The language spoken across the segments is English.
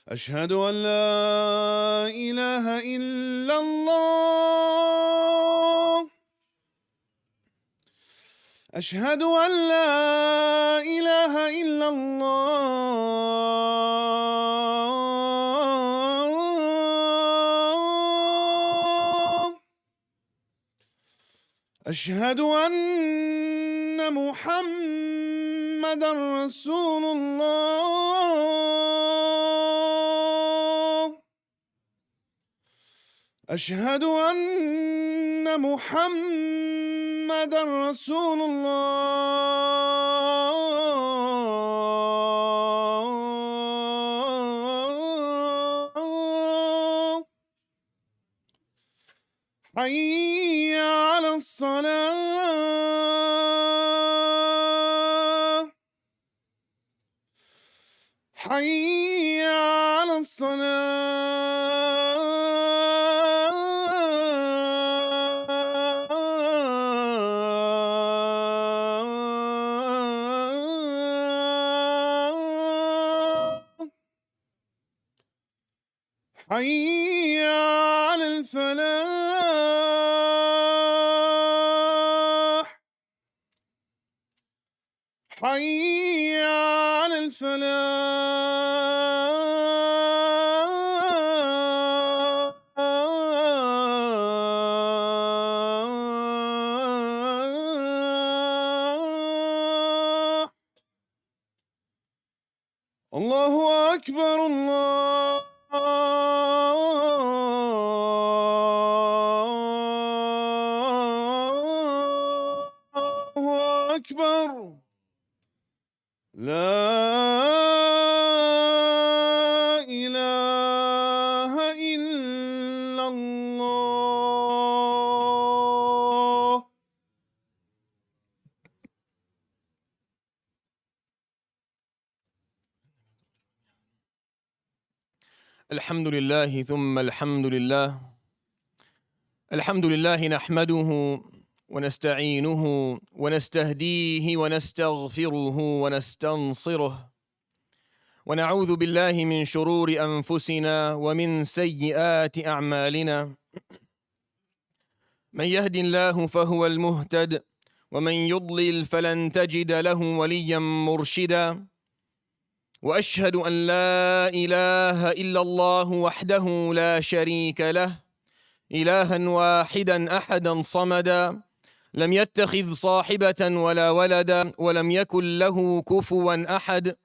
أشهد أن لا إله إلا الله. أشهد أن لا إله إلا الله. أشهد أن محمدًا رسول الله. أشهد أن محمدًا رسول الله. حي على الصلاة. حي على الصلاة. حي على الفلاح. حي على الفلاح. الله أكبر الله أكبر. لا إله إلا الله. الحمد لله ثم الحمد لله. الحمد لله نحمده ونستعينه ونستهديه ونستغفره ونستنصره، ونعوذ بالله من شرور أنفسنا ومن سيئات أعمالنا. من يهد الله فهو المهتد، ومن يضلل فلن تجد له وليا مرشدا. وأشهد أن لا إله إلا الله وحده لا شريك له، إلها واحدا أحدا صمدا، لم يتخذ صاحبة ولا ولدا، ولم يكن له كفوا أحد.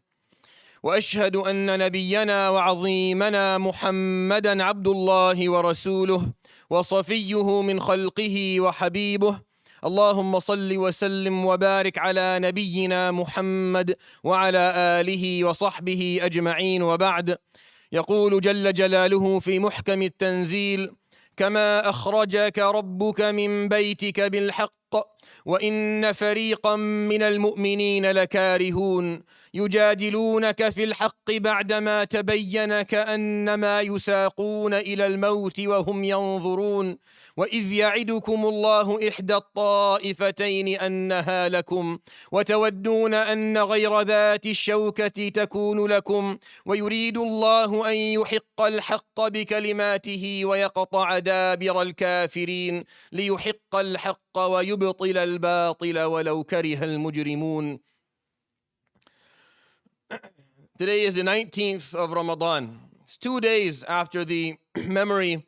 وأشهد أن نبينا وعظيمنا محمدا عبد الله ورسوله وصفيه من خلقه وحبيبه. اللهم صل وسلم وبارك على نبينا محمد وعلى آله وصحبه أجمعين، وبعد. يقول جل جلاله في محكم التنزيل: كما أخرجك ربك من بيتك بالحق وإن فريقا من المؤمنين لكارهون، يجادلونك في الحق بعدما تبين كأنما يساقون إلى الموت وهم ينظرون، وإذ يعدكم الله إحدى الطائفتين أنها لكم، وتودون أن غير ذات الشوكة تكون لكم، ويريد الله أن يحق الحق بكلماته ويقطع دابر الكافرين، ليحق الحق ويبطل الباطل ولو كره المجرمون. Today is the 19th of Ramadan. It's 2 days after the memory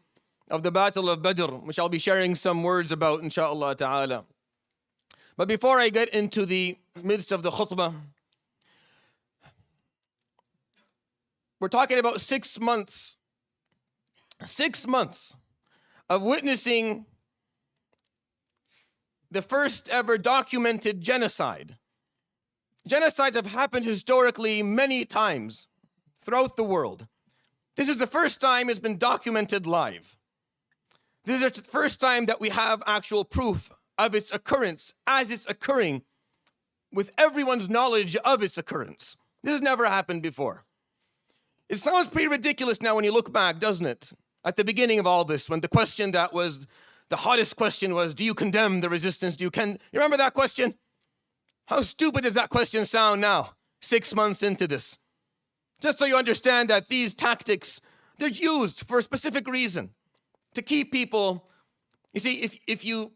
of the Battle of Badr, which I'll be sharing some words about, inshallah ta'ala. But before I get into the midst of the khutbah, we're talking about 6 months. 6 months of witnessing the first ever documented genocide. Genocides have happened historically many times throughout the world. This is the first time it's been documented live. This is the first time that we have actual proof of its occurrence as it's occurring, with everyone's knowledge of its occurrence. This has never happened before. It sounds pretty ridiculous now when you look back, doesn't it? At the beginning of all this, when the question that was the hottest question was, do you condemn the resistance? You remember that question? How stupid does that question sound now, 6 months into this? Just so you understand that these tactics, they're used for a specific reason. To keep people, you see, if you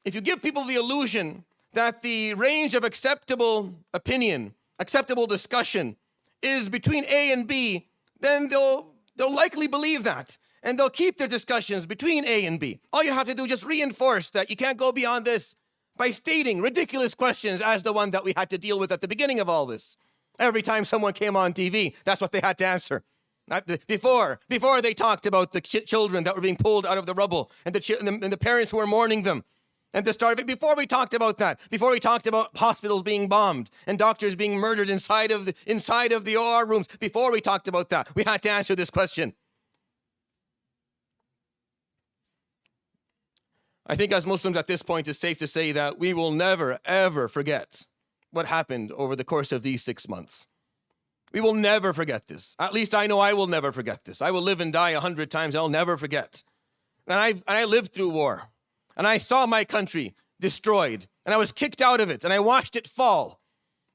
give people the illusion that the range of acceptable opinion, acceptable discussion is between A and B, then they'll likely believe that. And they'll keep their discussions between A and B. All you have to do is just reinforce that you can't go beyond this by stating ridiculous questions as the one that we had to deal with at the beginning of all this. Every time someone came on TV, that's what they had to answer. Before they talked about the children that were being pulled out of the rubble and the parents who were mourning them. And the start of it, before we talked about that, before we talked about hospitals being bombed and doctors being murdered inside of the OR rooms, before we talked about that, we had to answer this question. I think as Muslims at this point, it's safe to say that we will never, ever forget what happened over the course of these 6 months. We will never forget this. At least I know I will never forget this. I will live and die 100 times. I'll never forget. And I lived through war. And I saw my country destroyed. And I was kicked out of it. And I watched it fall.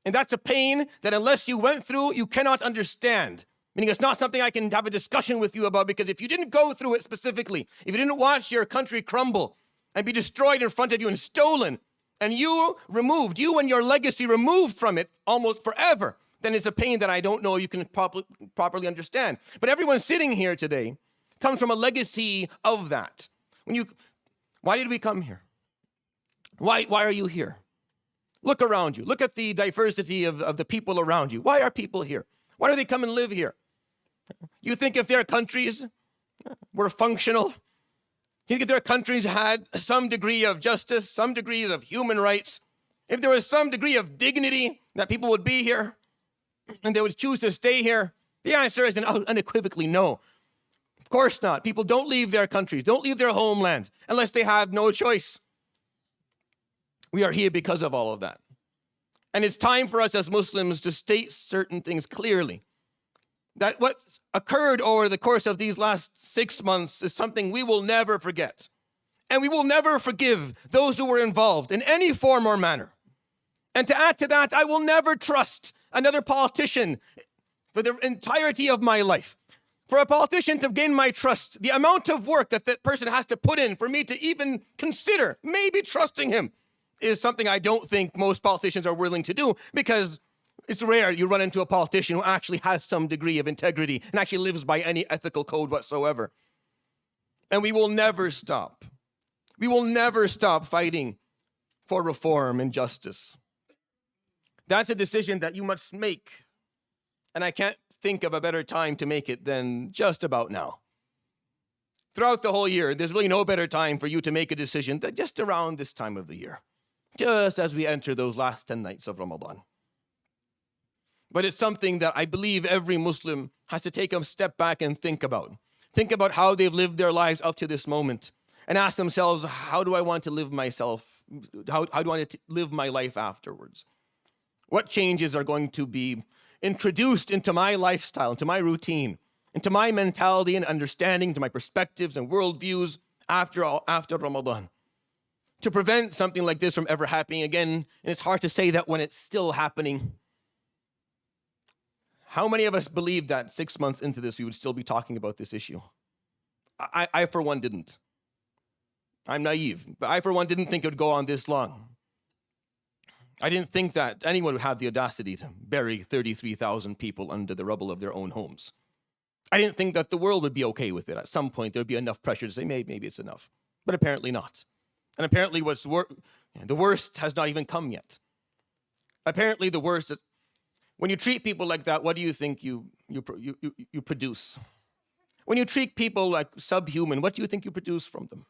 And that's a pain that unless you went through, you cannot understand. Meaning it's not something I can have a discussion with you about, because if you didn't go through it specifically, if you didn't watch your country crumble and be destroyed in front of you and stolen, and you and your legacy removed from it almost forever, then it's a pain that I don't know you can properly understand. But everyone sitting here today comes from a legacy of that. Why did we come here? Why are you here? Look around you. Look at the diversity of the people around you. Why are people here? Why do they come and live here? You think if their countries were functional, you think if their countries had some degree of justice, some degree of human rights, if there was some degree of dignity, that people would be here and they would choose to stay here? The answer is an unequivocally no. Of course not. People don't leave their countries, don't leave their homeland unless they have no choice. We are here because of all of that. And it's time for us as Muslims to state certain things clearly. That what occurred over the course of these last 6 months is something we will never forget. And we will never forgive those who were involved in any form or manner. And to add to that, I will never trust another politician for the entirety of my life. For a politician to gain my trust, the amount of work that that person has to put in for me to even consider maybe trusting him is something I don't think most politicians are willing to do, because it's rare you run into a politician who actually has some degree of integrity and actually lives by any ethical code whatsoever. And we will never stop. We will never stop fighting for reform and justice. That's a decision that you must make. And I can't think of a better time to make it than just about now. Throughout the whole year, there's really no better time for you to make a decision than just around this time of the year. Just as we enter those last 10 nights of Ramadan. But it's something that I believe every Muslim has to take a step back and think about. Think about how they've lived their lives up to this moment and ask themselves, how do I want to live myself? How do I want to live my life afterwards? What changes are going to be introduced into my lifestyle, into my routine, into my mentality and understanding, to my perspectives and worldviews after Ramadan, to prevent something like this from ever happening again? And it's hard to say that when it's still happening. How many of us believed that 6 months into this, we would still be talking about this issue? I for one, didn't. I'm naive, but I, for one, didn't think it would go on this long. I didn't think that anyone would have the audacity to bury 33,000 people under the rubble of their own homes. I didn't think that the world would be okay with it. At some point, there would be enough pressure to say, maybe it's enough. But apparently not. And apparently the worst has not even come yet. Apparently the worst, when you treat people like that, what do you think you produce? When you treat people like subhuman, what do you think you produce from them?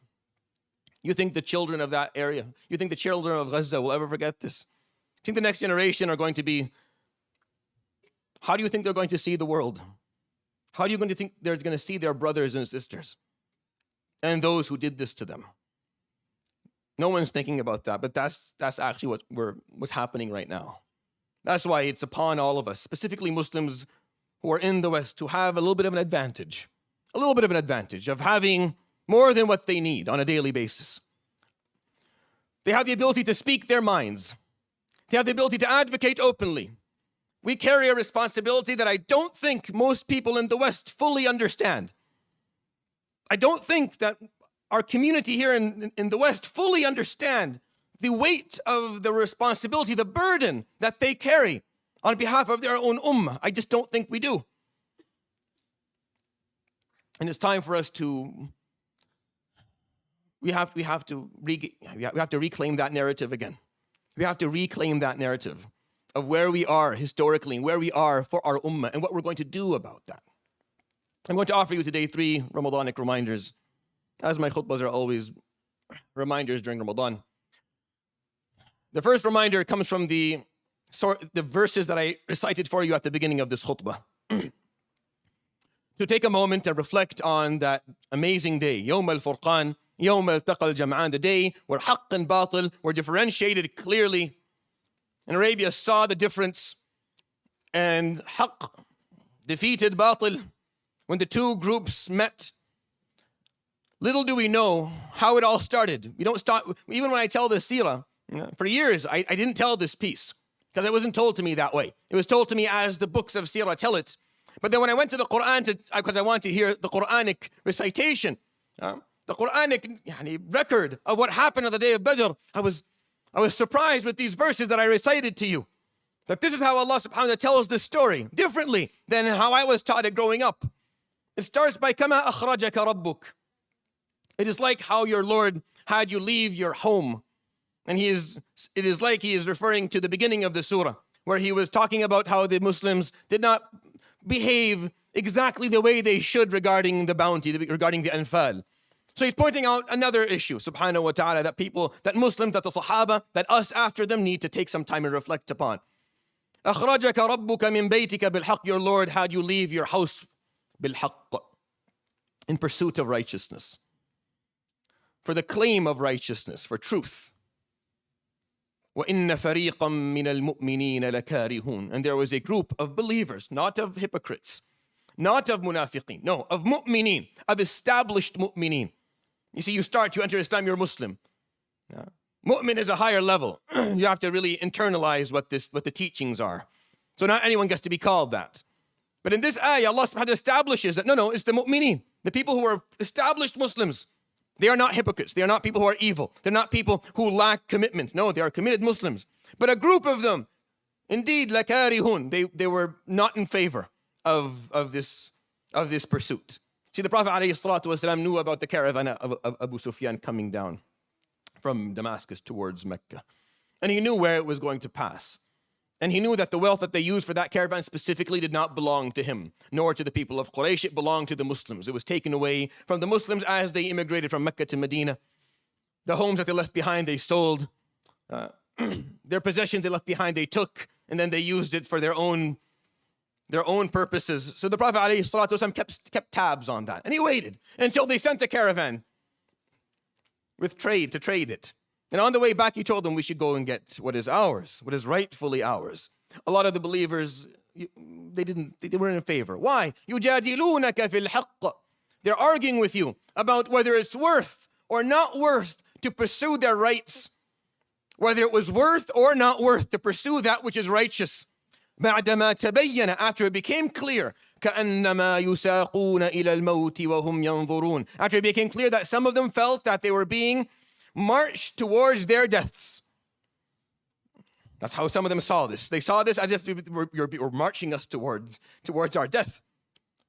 You think the children of that area, you think the children of Gaza will ever forget this? You think the next generation are going to be, how do you think they're going to see the world? How do you going to think they're going to see their brothers and sisters and those who did this to them? No one's thinking about that, but that's actually what's happening right now. That's why it's upon all of us, specifically Muslims who are in the West, to have a little bit of an advantage of having more than what they need on a daily basis. They have the ability to speak their minds. They have the ability to advocate openly we carry a responsibility that I don't think most people in the West fully understand. I don't think that our community here in the West fully understand the weight of the responsibility, the burden that they carry on behalf of their own ummah. I just don't think we do. And it's time for us to, we have to reclaim that narrative again. We have to reclaim that narrative of where we are historically and where we are for our ummah and what we're going to do about that. I'm going to offer you today 3 Ramadanic reminders, as my khutbahs are always reminders during Ramadan. The first reminder comes from the verses that I recited for you at the beginning of this khutbah. To take a moment and reflect on that amazing day, Yawm al-Furqan, Yawm al-Taqal Jam'an, the day where haqq and batil were differentiated clearly. And Arabia saw the difference, and haqq defeated batil when the two groups met. Little do we know how it all started. We don't start, even when I tell this seerah, for years I didn't tell this piece because it wasn't told to me that way. It was told to me as the books of seerah tell it. But then when I went to the Quran, because I wanted to hear the Quranic recitation, the Quranic record of what happened on the day of Badr, I was surprised with these verses that I recited to you. That this is how Allah subhanahu wa ta'ala tells this story, differently than how I was taught it growing up. It starts by Kama akhrajaka rabbuk. It is like how your Lord had you leave your home. And it is like he is referring to the beginning of the surah, where he was talking about how the Muslims did not behave exactly the way they should regarding the bounty, regarding the anfal. So he's pointing out another issue, subhanahu wa ta'ala, that people, that Muslims, that the Sahaba, that us after them need to take some time and reflect upon. أخرجك ربك من بيتك بالحق. Your Lord had you leave your house بالحق, in pursuit of righteousness, for the claim of righteousness, for truth. وَإِنَّ فَرِيقًا مِّنَ الْمُؤْمِنِينَ لَكَارِهُونَ. And there was a group of believers, not of hypocrites, not of munafiqeen, no, of mu'mineen, of established mu'mineen. You see, you enter Islam, you're Muslim. Mu'min is a higher level. You have to really internalize what the teachings are. So not anyone gets to be called that. But in this ayah, Allah subhanahu wa ta'ala establishes that, no, it's the mu'mineen, the people who are established Muslims. They are not hypocrites. They are not people who are evil. They're not people who lack commitment. No, they are committed Muslims. But a group of them, indeed, lakarihun, they were not in favor of this pursuit. See, the Prophet ﷺ knew about the caravan of Abu Sufyan coming down from Damascus towards Mecca. And he knew where it was going to pass. And he knew that the wealth that they used for that caravan specifically did not belong to him, nor to the people of Quraysh. It belonged to the Muslims. It was taken away from the Muslims as they immigrated from Mecca to Medina. The homes that they left behind, they sold. Their possessions they left behind, they took, and then they used it for their own purposes. So the Prophet ﷺ kept tabs on that. And he waited until they sent a caravan with trade to trade it. And on the way back, he told them we should go and get what is ours, what is rightfully ours. A lot of the believers, they weren't in favor. Why? يُجَادِلُونَكَ فِي الْحَقِّ. They're arguing with you about whether it's worth or not worth to pursue their rights. Whether it was worth or not worth to pursue that which is righteous. بعدما تبين, after it became clear, كأنما يساقون إلى الموت وهم ينظرون. After it became clear that some of them felt that they were being marched towards their deaths. That's how some of them saw this. They saw this as if you're marching us towards our death.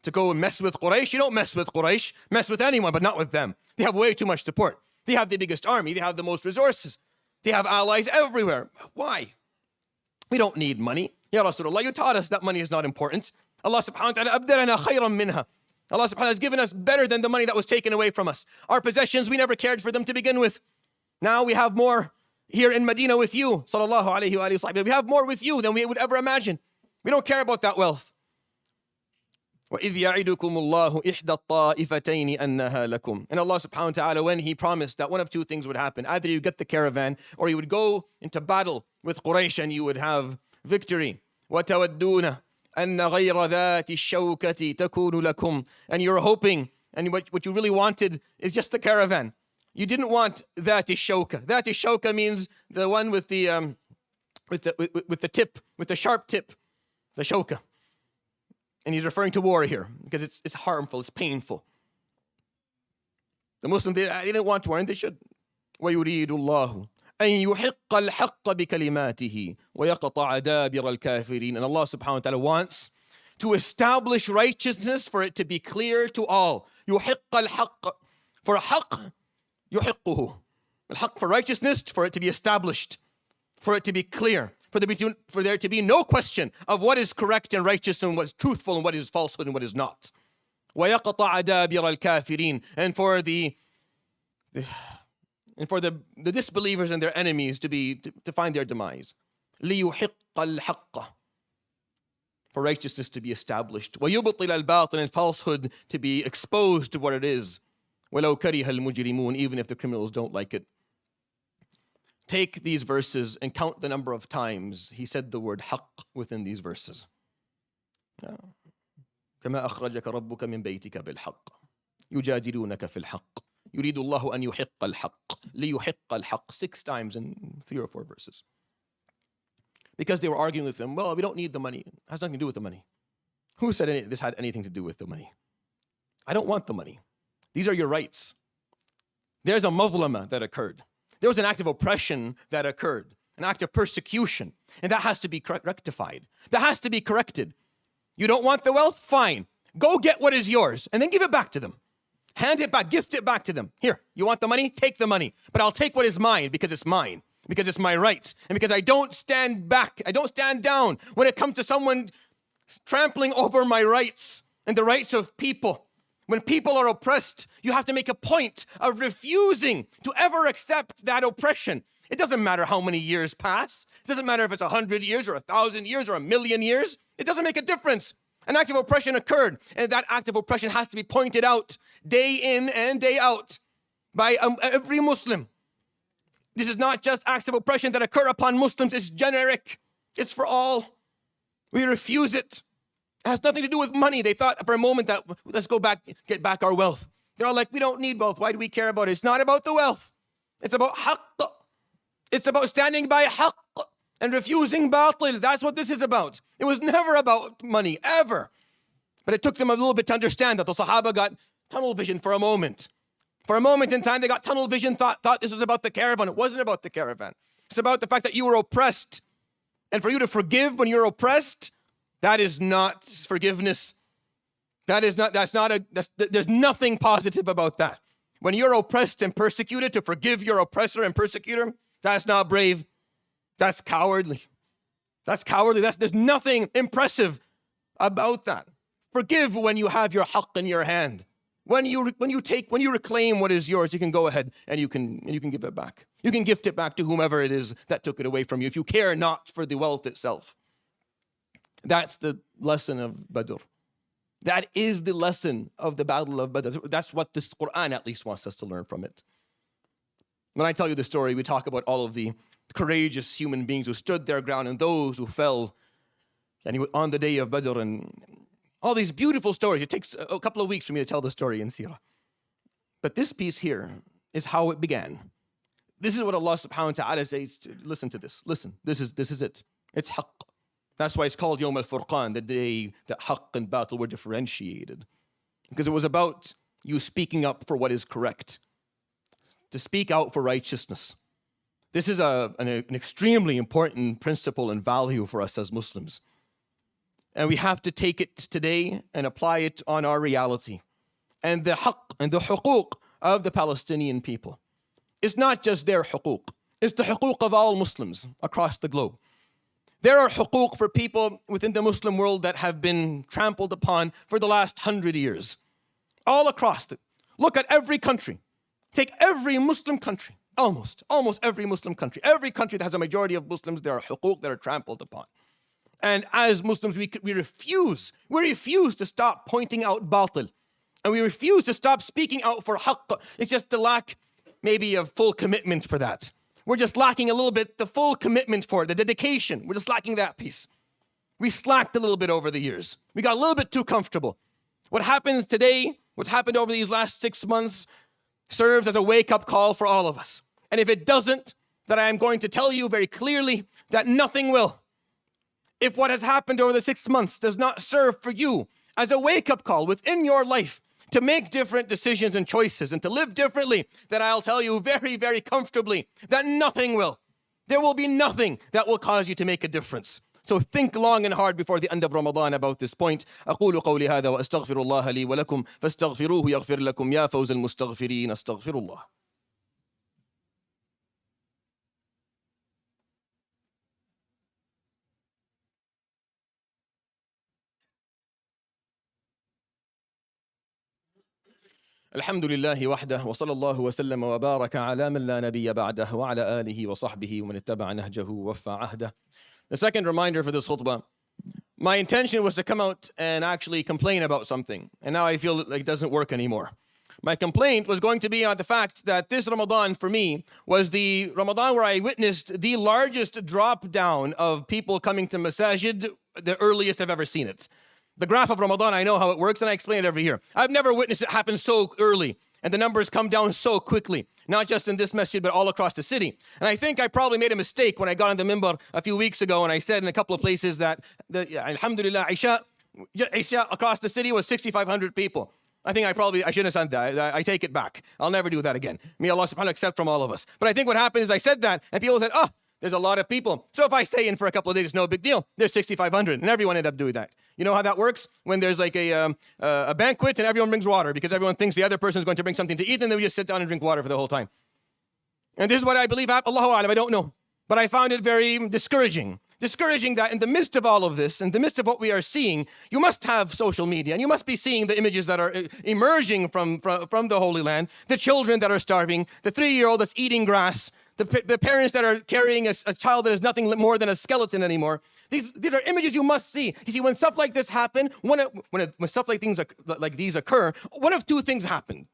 To go and mess with Quraysh, you don't mess with Quraysh. Mess with anyone, but not with them. They have way too much support. They have the biggest army. They have the most resources. They have allies everywhere. Why? We don't need money. Ya Rasulullah, you taught us that money is not important. Allah subhanahu wa ta'ala abdarana khayran minha. Allah subhanahu wa ta'ala has given us better than the money that was taken away from us. Our possessions, we never cared for them to begin with. Now we have more here in Medina with you, sallallahu alayhi wa sallam. We have more with you than we would ever imagine. We don't care about that wealth. وَإِذْ يَعِدُكُمُ اللَّهُ إِحْدَى الطَّائِفَتَيْنِ أَنَّهَا لَكُمْ. And Allah subhanahu wa ta'ala, when he promised that one of two things would happen, either you get the caravan or you would go into battle with Quraysh and you would have victory. وَتَوَدُّونَ أَنَّ غَيْرَ ذَاتِ الشَّوْكَةِ تَكُونُ لَكُمْ. And you're hoping, and what you really wanted is just the caravan. You didn't want ذَاتِ الشَّوْكَةِ. ذَاتِ الشَّوْكَةِ means the one with the tip, with the sharp tip. the shawka. And he's referring to war here because it's harmful, it's painful. The Muslims, they didn't want to war, and they should. وَيُرِيدُ اللَّهُ أَن يُحِقَّ الْحَقَّ بِكَلِمَاتِهِ وَيَقْطَعَ دَابِرَ الْكَافِرِينَ. And Allah subhanahu wa ta'ala wants to establish righteousness for it to be clear to all. يُحِقَّ الْحَقَّ. For haqq, يُحِقُّهُ. Al-haqq, for righteousness, for it to be established, for it to be clear, for there to be no question of what is correct and righteous and what is truthful and what is falsehood and what is not. وَيَقْطَعَ دَابِرَ الْكَافِرِينَ. And for the disbelievers and their enemies to find their demise. لِيُحِقَّ الْحَقَّ. For righteousness to be established. وَيُبْطِلَ الْبَاطِلَ. And falsehood to be exposed to what it is. وَلَوْ كَرِهَ الْمُجْرِمُونَ. Even if the criminals don't like it. Take these verses and count the number of times he said the word haqq within these verses. كَمَا أَخْرَجَكَ رَبُّكَ مِنْ بَيْتِكَ بِالْحَقِّ يُجَادِلُونَكَ فِي الْحَقِّ يُرِيدُ اللَّهُ أَنْ يُحِقَّ الْحَقِّ لِيُحِقَّ الْحَقِّ. 6 times in 3 or 4 verses. Because they were arguing with him, well, we don't need the money. It has nothing to do with the money. Who said this had anything to do with the money? I don't want the money. These are your rights. There's a mazlama that occurred. There was an act of oppression that occurred, an act of persecution, and that has to be rectified. That has to be corrected. You don't want the wealth? Fine. Go get what is yours, and then give it back to them. Hand it back, gift it back to them. Here, you want the money? Take the money. But I'll take what is mine because it's mine, because it's my right, and because I don't stand back, I don't stand down when it comes to someone trampling over my rights and the rights of people. When people are oppressed, you have to make a point of refusing to ever accept that oppression. It doesn't matter how many years pass. It doesn't matter if it's 100 years or 1,000 years or 1,000,000 years. It doesn't make a difference. An act of oppression occurred, and that act of oppression has to be pointed out day in and day out by every Muslim. This is not just acts of oppression that occur upon Muslims. It's generic. It's for all. We refuse it. It has nothing to do with money. They thought for a moment that let's go back, get back our wealth. They're all like, we don't need wealth. Why do we care about it? It's not about the wealth. It's about haqq. It's about standing by haqq and refusing batil. That's what this is about. It was never about money, ever. But it took them a little bit to understand that the Sahaba got tunnel vision for a moment. For a moment in time, they got tunnel vision, thought this was about the caravan. It wasn't about the caravan. It's about the fact that you were oppressed. And for you to forgive when you're oppressed, that is not forgiveness. There's nothing positive about that. When you're oppressed and persecuted, to forgive your oppressor and persecutor, that's not brave. That's cowardly. There's nothing impressive about that. Forgive when you have your haqq in your hand. When you reclaim what is yours, you can go ahead and you can give it back. You can gift it back to whomever it is that took it away from you if you care not for the wealth itself. That's the lesson of Badr. That is the lesson of the Battle of Badr. That's what this Quran at least wants us to learn from it. When I tell you the story, we talk about all of the courageous human beings who stood their ground and those who fell on the day of Badr and all these beautiful stories. It takes a couple of weeks for me to tell the story in Sirah. But this piece here is how it began. This is what Allah subhanahu wa ta'ala says. Listen to this. Listen, this is it. It's haqq. That's why it's called Yawm al-Furqan, the day that haqq and batil were differentiated. Because it was about you speaking up for what is correct. To speak out for righteousness. This is an extremely important principle and value for us as Muslims. And we have to take it today and apply it on our reality. And the haqq and the huquq of the Palestinian people. It's not just their huquq. It's the huquq of all Muslims across the globe. There are huquq for people within the Muslim world that have been trampled upon for the last 100 years. All across it. Look at every country. Take every Muslim country. Almost every Muslim country. Every country that has a majority of Muslims, there are huquq that are trampled upon. And as Muslims, we refuse to stop pointing out batil. And we refuse to stop speaking out for haqq. It's just the lack maybe of full commitment for that. We're just lacking a little bit the full commitment for it, the dedication. We're just lacking that piece. We slacked a little bit over the years. We got a little bit too comfortable. What happens today, what happened over these last 6 months, serves as a wake-up call for all of us. And if it doesn't, then I am going to tell you very clearly that nothing will. If what has happened over the 6 months does not serve for you as a wake-up call within your life to make different decisions and choices and to live differently, then I'll tell you very, very comfortably that nothing will. There will be nothing that will cause you to make a difference. So think long and hard before the end of Ramadan about this point. أقول قولي هذا وأستغفر الله لي ولكم فاستغفروه يغفر لكم يا فوز المستغفرين أستغفر الله. الحمد لله وحده وصلى الله وسلم وبارك على من لا نبي بعده وعلى آله وصحبه ومن اتبع نهجه ووفى عهده. The second reminder for this khutbah, my intention was to come out and actually complain about something, and now I feel like it doesn't work anymore. My complaint was going to be on the fact that this Ramadan for me was the Ramadan where I witnessed the largest drop down of people coming to masajid, the earliest I've ever seen it. The graph of Ramadan, I know how it works, and I explain it every year. I've never witnessed it happen so early, and the numbers come down so quickly, not just in this masjid, but all across the city. And I think I probably made a mistake when I got on the minbar a few weeks ago, and I said in a couple of places that, alhamdulillah, Isha across the city was 6,500 people. I think I shouldn't have said that. I take it back. I'll never do that again. May Allah subhanahu wa ta'ala accept from all of us. But I think what happened is I said that, and people said, oh, there's a lot of people. So if I stay in for a couple of days, no big deal. There's 6,500, and everyone ended up doing that. You know how that works? When there's like a banquet and everyone brings water because everyone thinks the other person is going to bring something to eat, and then we just sit down and drink water for the whole time. And this is what I believe happened. Allahu A'lam, I don't know. But I found it very discouraging. Discouraging that in the midst of all of this, in the midst of what we are seeing, you must have social media, and you must be seeing the images that are emerging from the Holy Land, the children that are starving, the 3-year-old that's eating grass, the parents that are carrying a child that is nothing more than a skeleton anymore. These are images you must see. You see, when stuff like this happen, when stuff like these occur, one of two things happen.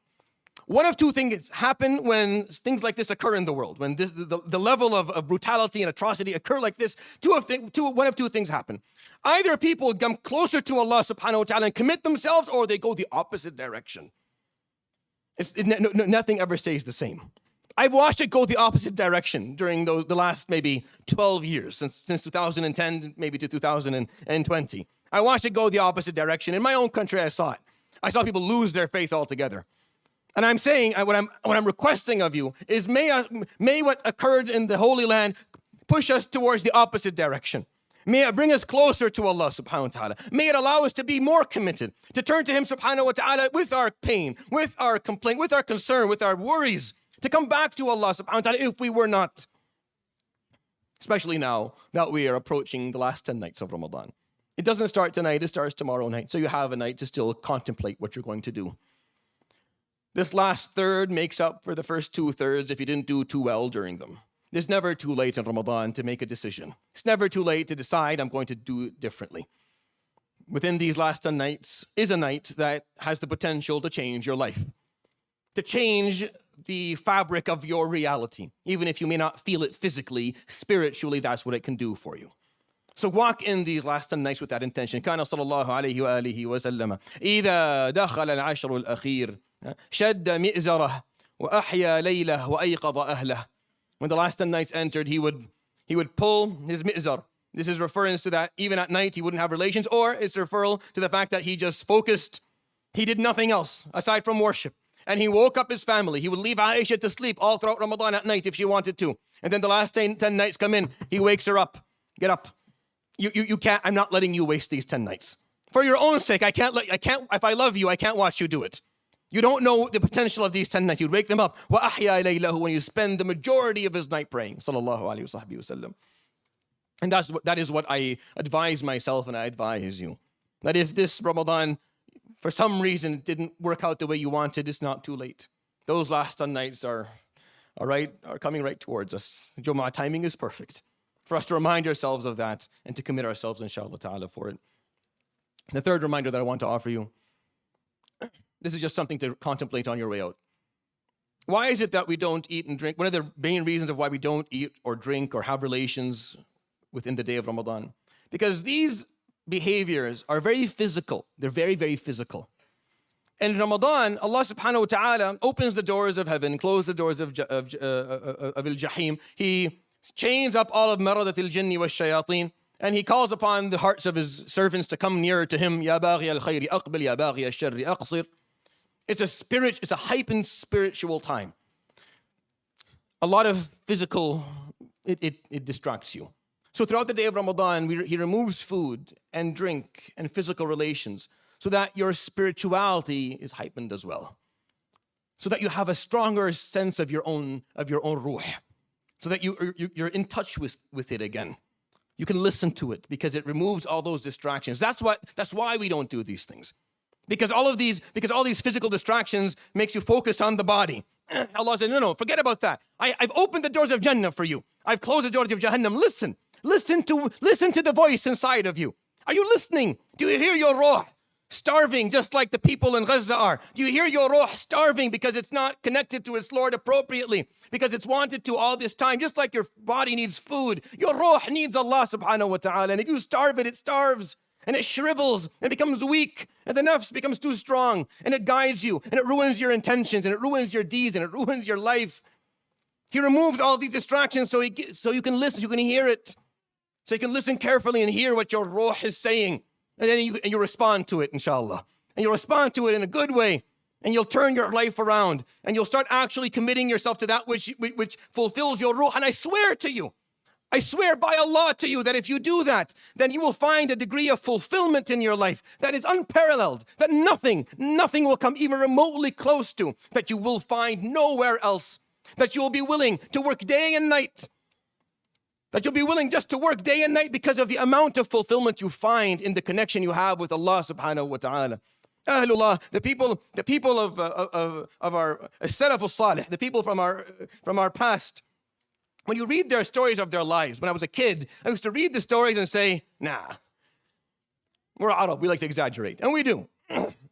One of two things happen when things like this occur in the world. When the level of brutality and atrocity occur like this, one of two things happen. Either people come closer to Allah subhanahu wa ta'ala and commit themselves, or they go the opposite direction. Nothing ever stays the same. I've watched it go the opposite direction during the last maybe 12 years, since 2010 maybe to 2020. I watched it go the opposite direction. In my own country, I saw it. I saw people lose their faith altogether. And I'm saying, what I'm requesting of you is may what occurred in the Holy Land push us towards the opposite direction. May it bring us closer to Allah subhanahu wa ta'ala. May it allow us to be more committed, to turn to Him subhanahu wa ta'ala with our pain, with our complaint, with our concern, with our worries, to come back to Allah subhanahu wa ta'ala if we were not. Especially now that we are approaching the last 10 nights of Ramadan. It doesn't start tonight, it starts tomorrow night. So you have a night to still contemplate what you're going to do. This last third makes up for the first 2/3 if you didn't do too well during them. It's never too late in Ramadan to make a decision. It's never too late to decide I'm going to do it differently. Within these last 10 nights is a night that has the potential to change your life, to change the fabric of your reality. Even if you may not feel it physically, spiritually, that's what it can do for you. So walk in these last 10 nights with that intention. كان صلى الله عليه وآله وسلم إذا دخل العشر الأخير شد مئزره وأحيا ليله وأيقظ أهله. When the last 10 nights entered, he would pull his mi'zar. This is reference to that even at night he wouldn't have relations, or it's referral to the fact that he just focused. He did nothing else aside from worship. And he woke up his family. He would leave Aisha to sleep all throughout Ramadan at night if she wanted to. And then the last 10 nights come in, he wakes her up. Get up. You can't, I'm not letting you waste these 10 nights. For your own sake, if I love you, I can't watch you do it. You don't know the potential of these 10 nights. You'd wake them up. وَأَحْيَا لَيْلَهُ, when you spend the majority of his night praying. Sallallahu alayhi wa sallam. And that is what I advise myself and I advise you. That if this Ramadan, for some reason, didn't work out the way you wanted, it's not too late. Those last 10 nights are coming right towards us. Jummah timing is perfect for us to remind ourselves of that and to commit ourselves, inshallah ta'ala, for it. The third reminder that I want to offer you, this is just something to contemplate on your way out. Why is it that we don't eat and drink? One of the main reasons of why we don't eat or drink or have relations within the day of Ramadan, because these behaviors are very physical. They're very, very physical. And in Ramadan, Allah subhanahu wa ta'ala opens the doors of heaven, closes the doors of al-Jahim. He chains up all of maradat al-jinni wa shayateen. And he calls upon the hearts of his servants to come nearer to him. Ya baghi al-khayri aqbil, ya baghi al-sharri aqsir. It's a heightened spiritual time. A lot of physical, it distracts you. So throughout the day of Ramadan, he removes food and drink and physical relations so that your spirituality is heightened as well. So that you have a stronger sense of your own ruh. So that you're in touch with it again. You can listen to it because it removes all those distractions. That's why we don't do these things. Because all these physical distractions makes you focus on the body. Allah said, no, forget about that. I've opened the doors of Jannah for you. I've closed the doors of Jahannam. Listen to the voice inside of you. Are you listening? Do you hear your ruh starving just like the people in Gaza are? Do you hear your ruh starving because it's not connected to its Lord appropriately? Because it's wanted to all this time, just like your body needs food. Your ruh needs Allah subhanahu wa ta'ala. And if you starve it, it starves. And it shrivels and becomes weak. And the nafs becomes too strong. And it guides you. And it ruins your intentions. And it ruins your deeds. And it ruins your life. He removes all these distractions so you can listen, you can hear it. So you can listen carefully and hear what your ruh is saying. And then you respond to it, inshallah. And you respond to it in a good way. And you'll turn your life around. And you'll start actually committing yourself to that which fulfills your ruh. And I swear to you, I swear by Allah to you that if you do that, then you will find a degree of fulfillment in your life that is unparalleled, that nothing will come even remotely close to, that you will find nowhere else, that you will be willing to work day and night, that you'll be willing just to work day and night because of the amount of fulfillment you find in the connection you have with Allah subhanahu wa ta'ala. Ahlullah, the people of our Salaf al-Salih, the people from our past. When you read their stories of their lives, when I was a kid, I used to read the stories and say, nah, we're Arab, we like to exaggerate. And we do.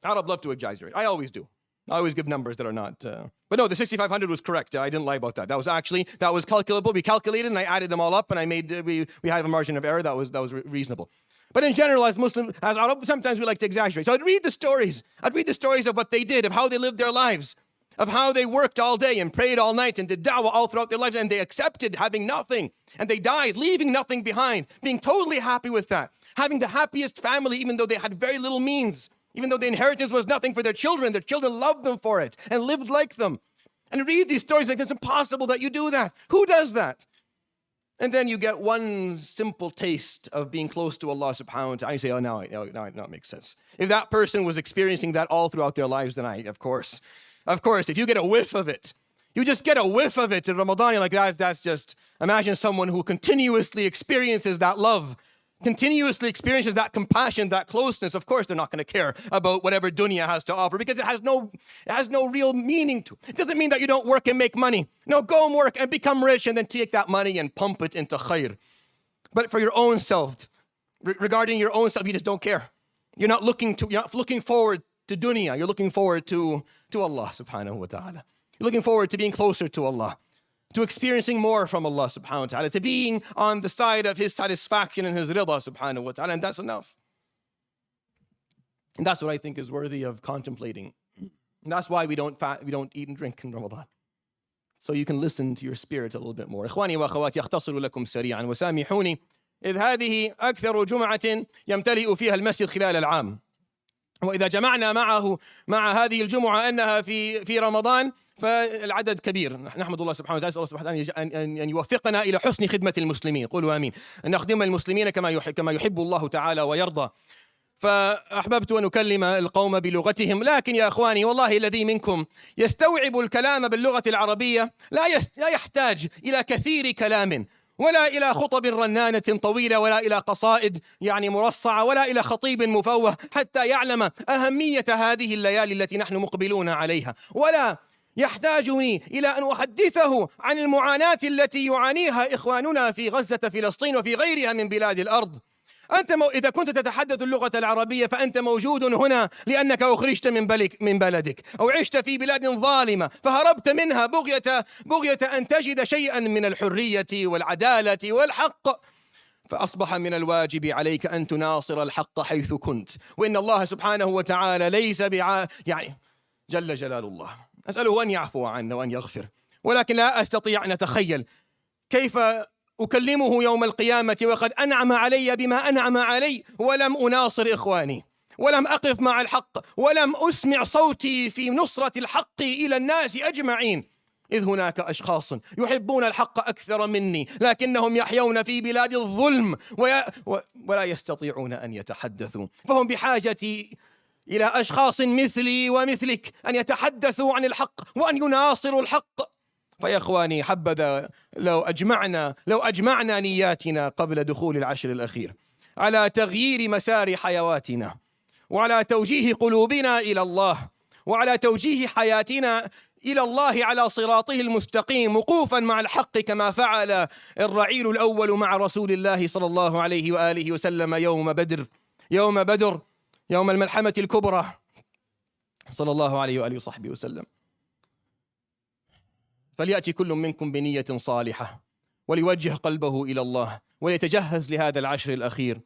Arab love to exaggerate. I always do. I always give numbers that are not. But no, the 6,500 was correct. I didn't lie about that. That was calculable. We calculated and I added them all up and we had a margin of error that was reasonable. But in general, as Arab, sometimes we like to exaggerate. So I'd read the stories. I'd read the stories of what they did, of how they lived their lives, of how they worked all day and prayed all night and did da'wah all throughout their lives, and they accepted having nothing. And they died, leaving nothing behind, being totally happy with that. Having the happiest family, even though they had very little means. Even though the inheritance was nothing for their children loved them for it and lived like them. And read these stories like it's impossible that you do that. Who does that? And then you get one simple taste of being close to Allah subhanahu wa ta'ala. You say, oh, now it makes sense. If that person was experiencing that all throughout their lives, then of course, if you get a whiff of it, you just get a whiff of it in Ramadan, you're like, that's just, imagine someone who continuously experiences that love, continuously experiences that compassion, that closeness. Of course, they're not going to care about whatever dunya has to offer because it has no real meaning to it. It doesn't mean that you don't work and make money. No, go and work and become rich and then take that money and pump it into khair. But for your own self, regarding your own self, you just don't care. You're not looking forward to dunya. You're looking forward to Allah subhanahu wa ta'ala. You're looking forward to being closer to Allah, to experiencing more from Allah subhanahu wa ta'ala, to being on the side of His satisfaction and His rida subhanahu wa ta'ala, and that's enough. And that's what I think is worthy of contemplating. And that's why we don't eat and drink in Ramadan. So you can listen to your spirit a little bit more. إخواني وأخواتي أختصر لكم سريعا وسامحوني إذ هذه أكثر جمعة يمتلئ فيها المسجد خلال العام. وإذا جمعنا مع هذه الجمعة أنها في رمضان فالعدد كبير. نحمد الله سبحانه وتعالى، الله سبحانه وتعالى أن يوفقنا إلى حسن خدمة المسلمين. قولوا آمين. أن نخدم المسلمين كما يحب الله تعالى ويرضى. فأحببت أن أكلم القوم بلغتهم، لكن يا أخواني والله الذي منكم يستوعب الكلام باللغة العربية لا يحتاج إلى كثير كلام، ولا إلى خطب رنانة طويلة، ولا إلى قصائد يعني مرصعة، ولا إلى خطيب مفوه حتى يعلم أهمية هذه الليالي التي نحن مقبلون عليها، ولا يحتاجني إلى أن أحدثه عن المعاناة التي يعانيها إخواننا في غزة فلسطين وفي غيرها من بلاد الأرض. إذا كنت تتحدث اللغة العربية فأنت موجود هنا لأنك أخرجت من بلدك أو عشت في بلاد ظالمة فهربت منها بغية أن تجد شيئا من الحرية والعدالة والحق، فأصبح من الواجب عليك أن تناصر الحق حيث كنت. وإن الله سبحانه وتعالى ليس يعني جل جلال الله، أسأله أن يعفو عنا وأن يغفر، ولكن لا أستطيع أن أتخيل كيف أكلمه يوم القيامة وقد أنعم علي بما أنعم علي ولم أناصر إخواني، ولم أقف مع الحق، ولم أسمع صوتي في نصرة الحق إلى الناس أجمعين، إذ هناك أشخاص يحبون الحق أكثر مني لكنهم يحيون في بلاد الظلم ولا يستطيعون أن يتحدثوا، فهم بحاجة إلى أشخاص مثلي ومثلك أن يتحدثوا عن الحق وأن يناصروا الحق. فيا إخواني، حبذا لو أجمعنا نياتنا قبل دخول العشر الأخير على تغيير مسار حيواتنا، وعلى توجيه قلوبنا إلى الله، وعلى توجيه حياتنا إلى الله على صراطه المستقيم، وقوفا مع الحق كما فعل الرعيل الأول مع رسول الله صلى الله عليه وآله وسلم يوم بدر، يوم الملحمة الكبرى، صلى الله عليه وآله وصحبه وسلم. فليأتي كل منكم بنية صالحة، وليوجه قلبه إلى الله، وليتجهز لهذا العشر الأخير،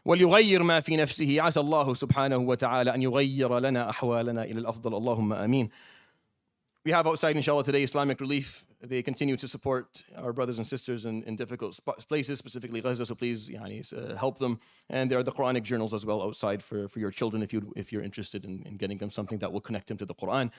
وليغير ما في نفسه. عسى الله سبحانه وتعالى أن يغير لنا أحوالنا إلى الأفضل. اللهم آمين. We have outside, inshallah, today Islamic Relief. They continue to support our brothers and sisters in difficult places, specifically Gaza, so please help them. And there are the Quranic journals as well outside for your children if you're interested in getting them something that will connect them to the Quran.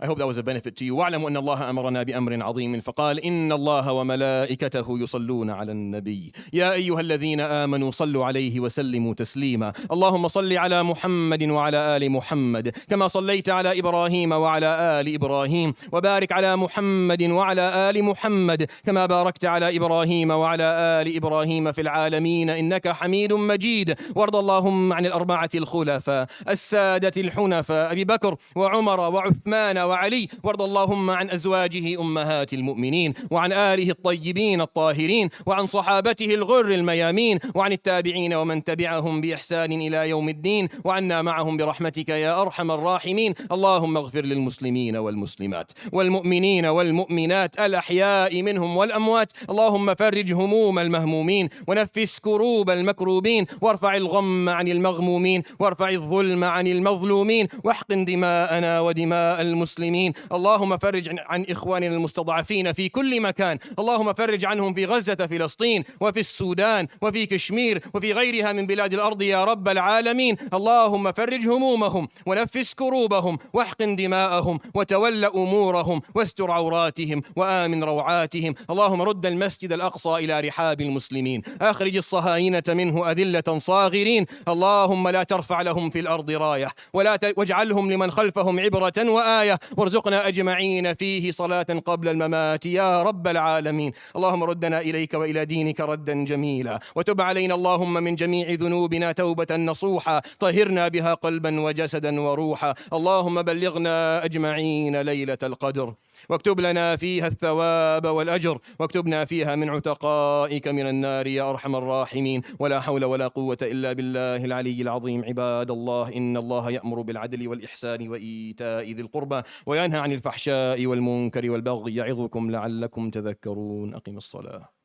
I hope that was a benefit to you. واعلموا أن الله أمرنا بأمر عظيم فقال إن الله وملائكته يصلون على النبي يا أيها الذين آمنوا صلوا عليه وسلموا تسليما. اللهم صل على محمد وعلى آل محمد كما صليت على إبراهيم وعلى آل إبراهيم، وبارك على محمد وعلى آل محمد كما باركت على إبراهيم وعلى آل إبراهيم في العالمين إنك حميد مجيد. وارض اللهم عن الأربعة الخلفاء السادة الحنفاء أبي بكر وعمر وعثمان وعلي، وارض اللهم عن أزواجه أمهات المؤمنين، وعن آله الطيبين الطاهرين، وعن صحابته الغر الميامين، وعن التابعين ومن تبعهم بإحسان إلى يوم الدين، وعنا معهم برحمتك يا أرحم الراحمين. اللهم اغفر للمسلمين والمسلمات والمؤمنين والمؤمنات الأحياء منهم والأموات. اللهم فرج هموم المهمومين، ونفس كروب المكروبين، وارفع الغم عن المغمومين، وارفع الظلم عن المظلومين، واحقن دماءنا ودماء المسلمين. اللهم فرج عن إخواننا المستضعفين في كل مكان، اللهم فرج عنهم في غزة فلسطين وفي السودان وفي كشمير وفي غيرها من بلاد الأرض يا رب العالمين. اللهم فرج همومهم ونفس كروبهم واحقن دماءهم وتول أمورهم واستر عوراتهم وآمن روعاتهم. اللهم رد المسجد الأقصى إلى رحاب المسلمين، أخرج الصهاينة منه أذلة صاغرين. اللهم لا ترفع لهم في الأرض راية واجعلهم لمن خلفهم عبرة وآية، وارزقنا أجمعين فيه صلاة قبل الممات يا رب العالمين. اللهم ردنا إليك وإلى دينك ردا جميلا، وتب علينا اللهم من جميع ذنوبنا توبة نصوحا، طهرنا بها قلبا وجسدا وروحا. اللهم بلغنا أجمعين ليلة القدر، واكتب لنا فيها الثواب والأجر، واكتبنا فيها من عتقائك من النار يا أرحم الراحمين. ولا حول ولا قوة إلا بالله العلي العظيم. عباد الله، إن الله يأمر بالعدل والإحسان وإيتاء ذي القربى وينهى عن الفحشاء والمنكر والبغي يعظكم لعلكم تذكرون. أقم الصلاة.